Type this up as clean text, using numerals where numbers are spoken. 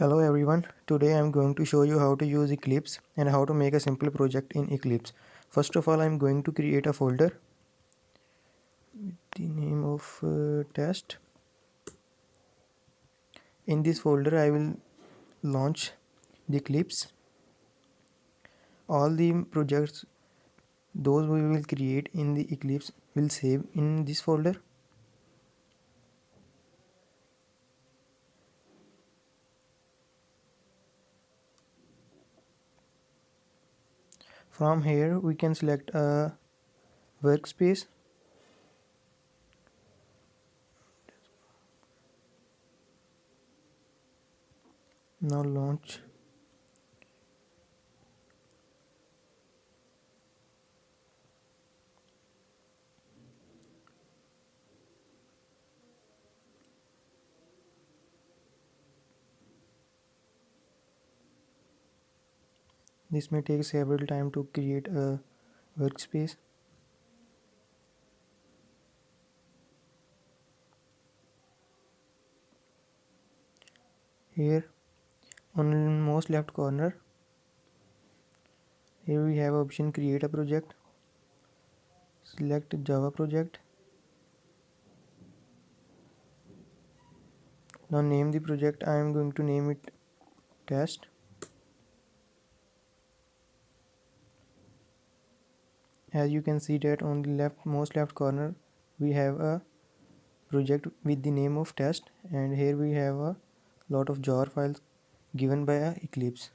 Hello everyone, today I am going to show you how to use Eclipse and how to make a simple project in Eclipse. First of all, I am going to create a folder with the name of test. In this folder I will launch the Eclipse. All the projects those we will create in the Eclipse will save in this folder. From here we can select a workspace. Now launch. This may take several time to create a workspace. Here on most left corner, here we have option create a project. Select Java project. Now name the project. I am going to name it test. As you can see that on the most left corner we have a project with the name of test, and here we have a lot of jar files given by Eclipse.